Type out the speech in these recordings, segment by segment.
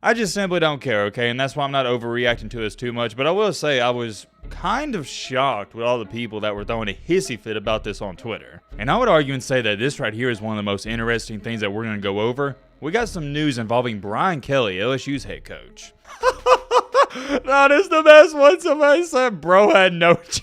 I just simply don't care, okay? And that's why I'm not overreacting to this too much. But I will say I was kind of shocked with all the people that were throwing a hissy fit about this on Twitter. And I would argue and say that this right here is one of the most interesting things that we're going to go over. We got some news involving Brian Kelly, LSU's head coach. That is the best one. Somebody said bro had no choice.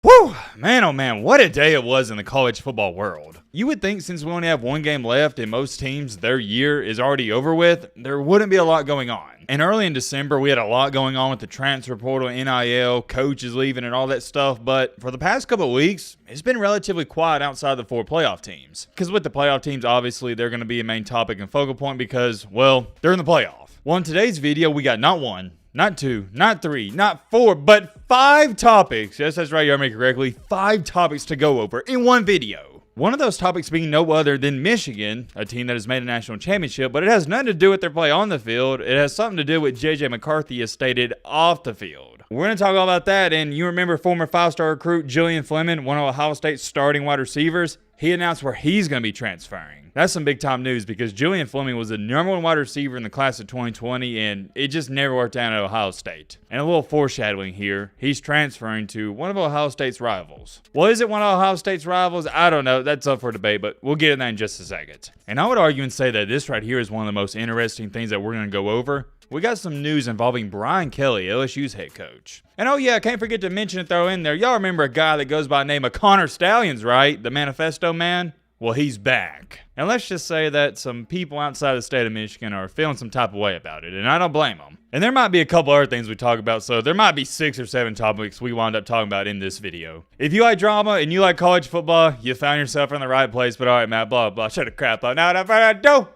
Whew, man, oh man, what a day it was in the college football world. You would think since we only have one game left and most teams, their year is already over with, there wouldn't be a lot going on. And early in December, we had a lot going on with the transfer portal, NIL, coaches leaving and all that stuff. But for the past couple of weeks, it's been relatively quiet outside the 4 playoff teams. Because with the playoff teams, obviously, they're going to be a main topic and focal point because, well, they're in the playoff. Well, in today's video, we got not 1, not 2, not 3, not 4, but 5 topics. Yes, that's right, you heard me correctly. 5 topics to go over in one video. One of those topics being no other than Michigan, a team that has made a national championship, but it has nothing to do with their play on the field. It has something to do with J.J. McCarthy as stated off the field. We're going to talk all about that, and you remember former 5-star recruit Julian Fleming, one of Ohio State's starting wide receivers? He announced where he's going to be transferring. That's some big time news because Julian Fleming was the #1 wide receiver in the class of 2020 and it just never worked out at Ohio State. And a little foreshadowing here, he's transferring to one of Ohio State's rivals. Well, is it one of Ohio State's rivals? I don't know. That's up for debate, but we'll get into that in just a second. And I would argue and say that this right here is one of the most interesting things that we're going to go over. We got some news involving Brian Kelly, LSU's head coach. And oh yeah, I can't forget to mention and throw in there, y'all remember a guy that goes by the name of Stallions, right? The manifesto man? Well, he's back. And let's just say that some people outside the state of Michigan are feeling some type of way about it, and I don't blame them. And there might be a couple other things we talk about, so there might be 6 or 7 topics we wind up talking about in this video. If you like drama and you like college football, you found yourself in the right place, but alright, Matt, blah, blah, shut the crap up. Now, without further ado,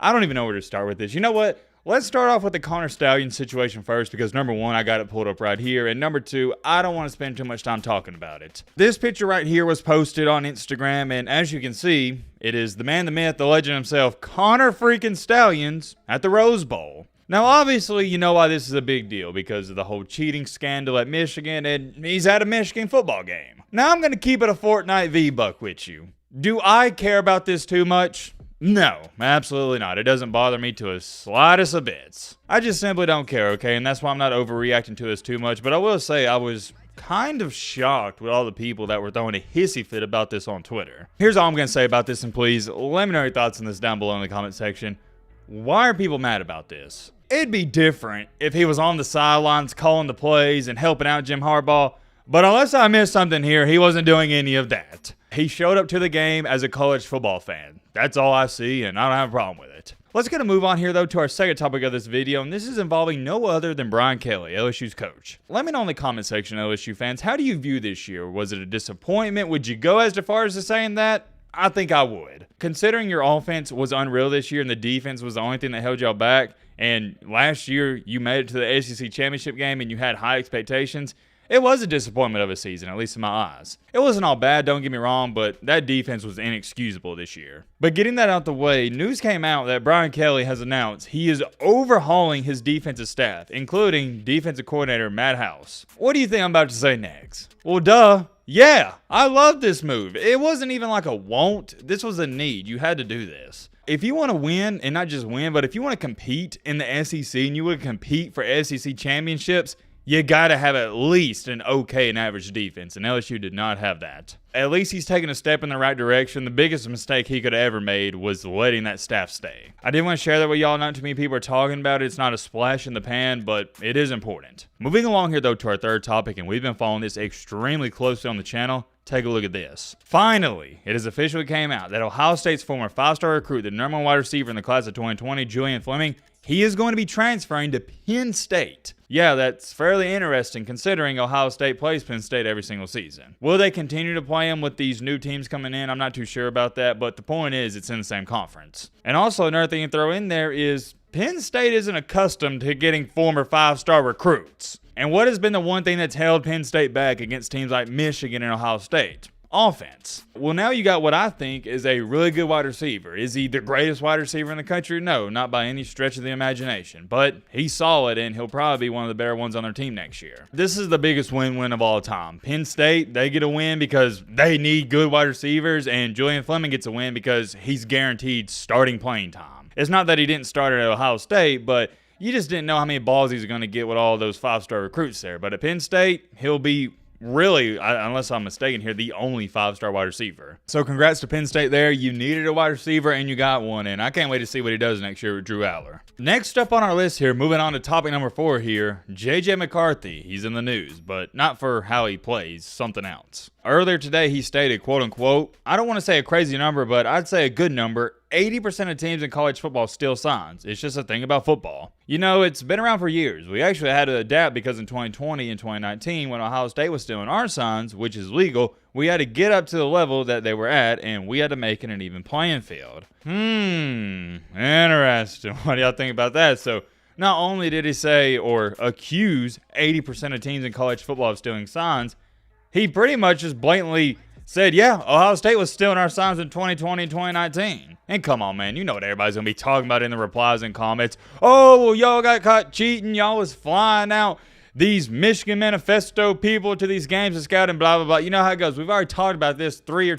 I don't even know where to start with this. You know what? Let's start off with the Stallions situation first because number 1, I got it pulled up right here. And number 2, I don't want to spend too much time talking about it. This picture right here was posted on Instagram. And as you can see, it is the man, the myth, the legend himself, freaking Stallions at the Rose Bowl. Now, obviously, you know why this is a big deal because of the whole cheating scandal at Michigan. And he's at a Michigan football game. Now, I'm going to keep it a Fortnite V-Buck with you. Do I care about this too much? No, absolutely not. It doesn't bother me to a slightest of bits. I just simply don't care, okay? And that's why I'm not overreacting to this too much. But I will say I was kind of shocked with all the people that were throwing a hissy fit about this on Twitter. Here's all I'm going to say about this, and please let me know your thoughts on this down below in the comment section. Why are people mad about this? It'd be different if he was on the sidelines calling the plays and helping out Jim Harbaugh. But unless I missed something here, he wasn't doing any of that. He showed up to the game as a college football fan. That's all I see, and I don't have a problem with it. Let's get a move on here, though, to our second topic of this video, and this is involving no other than Brian Kelly, LSU's coach. Let me know in the comment section, LSU fans, how do you view this year? Was it a disappointment? Would you go as far as to saying that? I think I would. Considering your offense was unreal this year and the defense was the only thing that held y'all back, and last year you made it to the SEC championship game and you had high expectations, it was a disappointment of a season, at least in my eyes. It wasn't all bad, don't get me wrong, but that defense was inexcusable this year. But getting that out the way, news came out that Brian Kelly has announced he is overhauling his defensive staff, including defensive coordinator Matt House. What do you think I'm about to say next? Well, duh. Yeah, I love this move. It wasn't even like a want. This was a need. You had to do this. If you want to win, and not just win, but if you want to compete in the SEC and you want to compete for SEC championships, you got to have at least an okay and average defense, and LSU did not have that. At least he's taking a step in the right direction. The biggest mistake he could have ever made was letting that staff stay. I did want to share that with y'all. Not too many people are talking about it. It's not a splash in the pan, but it is important. Moving along here, though, to our third topic, and we've been following this extremely closely on the channel. Take a look at this. Finally, it has officially came out that Ohio State's former 5-star recruit, the #1 wide receiver in the class of 2020, Julian Fleming, he is going to be transferring to Penn State. Yeah, that's fairly interesting considering Ohio State plays Penn State every single season. Will they continue to play him with these new teams coming in? I'm not too sure about that, but the point is it's in the same conference. And also another thing to throw in there is Penn State isn't accustomed to getting former 5-star recruits. And what has been the one thing that's held Penn State back against teams like Michigan and Ohio State? offense. Well, now you got what I think is a really good wide receiver. Is he the greatest wide receiver in the country? No, not by any stretch of the imagination. But he's solid, and he'll probably be one of the better ones on their team next year. This is the biggest win-win of all time. Penn State, they get a win because they need good wide receivers, and Julian Fleming gets a win because he's guaranteed starting playing time. It's not that he didn't start at Ohio State, but you just didn't know how many balls he's going to get with all those five-star recruits there. But at Penn State, he'll be really, unless I'm mistaken here, the only five-star wide receiver. So congrats to Penn State there. You needed a wide receiver, and you got one, and I can't wait to see what he does next year with Drew Aller. Next up on our list here, moving on to topic number 4 here, J.J. McCarthy. He's in the news, but not for how he plays, something else. Earlier today, he stated, quote-unquote, I don't want to say a crazy number, but I'd say a good number. 80% of teams in college football steal signs. It's just a thing about football. You know, it's been around for years. We actually had to adapt because in 2020 and 2019, when Ohio State was stealing our signs, which is legal, we had to get up to the level that they were at, and we had to make it an even playing field. Interesting. What do y'all think about that? So, not only did he say or accuse 80% of teams in college football of stealing signs, he pretty much just blatantly said, yeah, Ohio State was stealing our signs in 2020 and 2019. And come on, man, you know what everybody's going to be talking about in the replies and comments. Oh, well, y'all got caught cheating. Y'all was flying out these Michigan Manifesto people to these games and scouting, blah, blah, blah. You know how it goes. We've already talked about this 3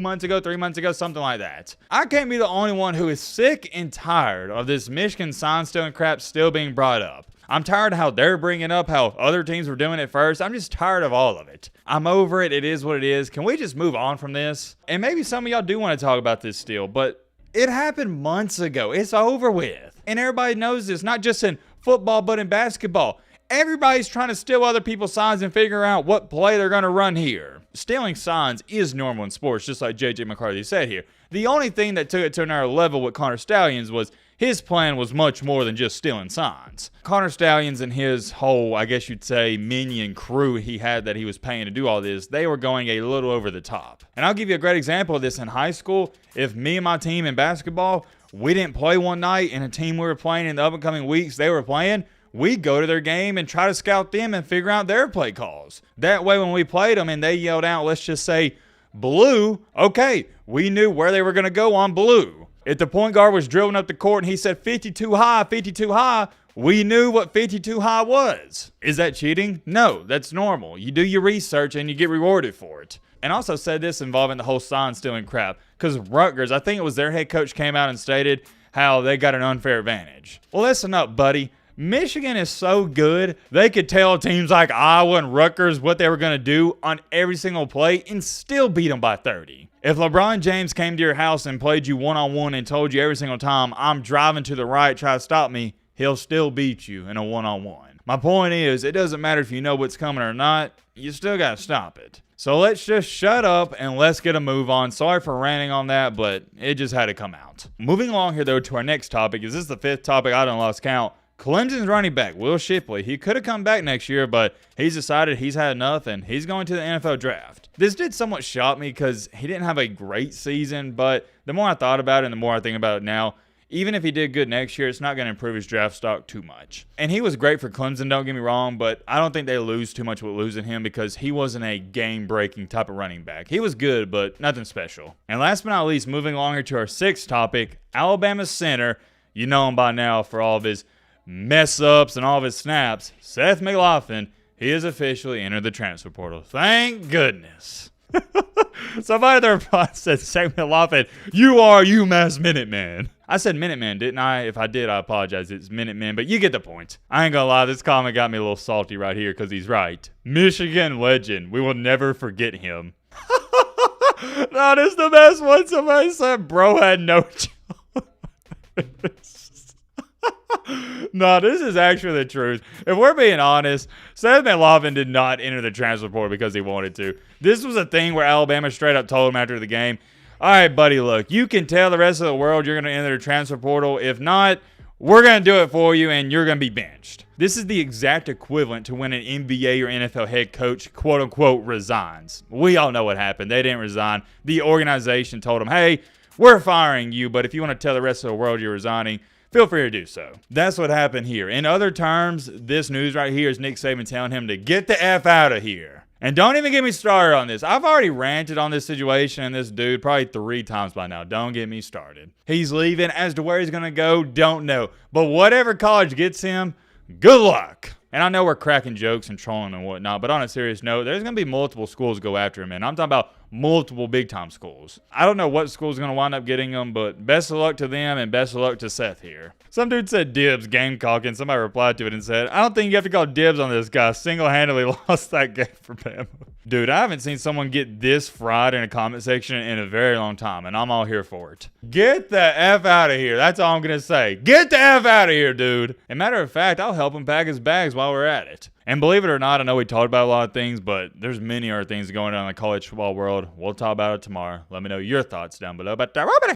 months ago, 3 months ago, something like that. I can't be the only one who is sick and tired of this Michigan sign stealing crap still being brought up. I'm tired of how they're bringing up how other teams were doing it first. I'm just tired of all of it. I'm over it. It is what it is. Can we just move on from this? And maybe some of y'all do want to talk about this still, but it happened months ago. It's over with. And everybody knows this, not just in football, but in basketball. Everybody's trying to steal other people's signs and figure out what play they're going to run here. Stealing signs is normal in sports, just like J.J. McCarthy said here. The only thing that took it to another level with Connor Stallions was his plan was much more than just stealing signs. Connor Stallions and his whole, I guess you'd say, minion crew he had that he was paying to do all this, they were going a little over the top. And I'll give you a great example of this in high school. If me and my team in basketball, we didn't play one night and a team we were playing in the upcoming weeks, they were playing, we'd go to their game and try to scout them and figure out their play calls. That way when we played them and they yelled out, let's just say, blue, okay, we knew where they were going to go on blue. If the point guard was dribbling up the court and he said 52 high, we knew what 52 high was. Is that cheating? No, that's normal. You do your research and you get rewarded for it. And also said this involving the whole sign stealing crap. Because Rutgers, I think it was their head coach, came out and stated how they got an unfair advantage. Well, listen up, buddy. Michigan is so good, they could tell teams like Iowa and Rutgers what they were going to do on every single play and still beat them by 30. If LeBron James came to your house and played you one-on-one and told you every single time, I'm driving to the right, try to stop me, he'll still beat you in a one-on-one. My point is, it doesn't matter if you know what's coming or not, you still got to stop it. So let's just shut up and let's get a move on. Sorry for ranting on that, but it just had to come out. Moving along here, though, to our next topic. Is this the 5th topic? I done lost count. Clemson's running back, Will Shipley. He could have come back next year, but he's decided he's had enough and he's going to the NFL draft. This did somewhat shock me because he didn't have a great season, but the more I thought about it and the more I think about it now, even if he did good next year, it's not going to improve his draft stock too much. And he was great for Clemson, don't get me wrong, but I don't think they lose too much with losing him because he wasn't a game-breaking type of running back. He was good, but nothing special. And last but not least, moving along here to our 6th topic, Alabama center. You know him by now for all of his mess-ups and all of his snaps. Seth McLaughlin, he has officially entered the transfer portal. Thank goodness. Somebody in the reply said, Seth McLaughlin, you are UMass Minuteman. I said Minuteman, didn't I? If I did, I apologize. It's Minuteman, but you get the point. I ain't gonna lie, this comment got me a little salty right here because he's right. Michigan legend. We will never forget him. No, this is the best one. Somebody said, bro had no choice. No, this is actually the truth. If we're being honest, Seth McLaughlin did not enter the transfer portal because he wanted to. This was a thing where Alabama straight up told him after the game, all right, buddy, look, you can tell the rest of the world you're going to enter the transfer portal. If not, we're going to do it for you, and you're going to be benched. This is the exact equivalent to when an NBA or NFL head coach, quote-unquote, resigns. We all know what happened. They didn't resign. The organization told them, hey, we're firing you, but if you want to tell the rest of the world you're resigning, feel free to do so. That's what happened here. In other terms, this news right here is Nick Saban telling him to get the F out of here. And don't even get me started on this. I've already ranted on this situation and this dude probably 3 times by now. Don't get me started. He's leaving. As to where he's going to go, don't know. But whatever college gets him, good luck. And I know we're cracking jokes and trolling and whatnot, but on a serious note, there's going to be multiple schools go after him, and I'm talking about multiple big-time schools. I don't know what school's going to wind up getting him, but best of luck to them and best of luck to Seth here. Some dude said dibs, Gamecock, and somebody replied to it and said, I don't think you have to call dibs on this guy. Single-handedly lost that game for Bama. Dude, I haven't seen someone get this fried in a comment section in a very long time, and I'm all here for it. Get the F out of here. That's all I'm going to say. Get the F out of here, dude. And matter of fact, I'll help him pack his bags while we're at it. And believe it or not, I know we talked about a lot of things, but there's many other things going on in the college football world. We'll talk about it tomorrow. Let me know your thoughts down below. But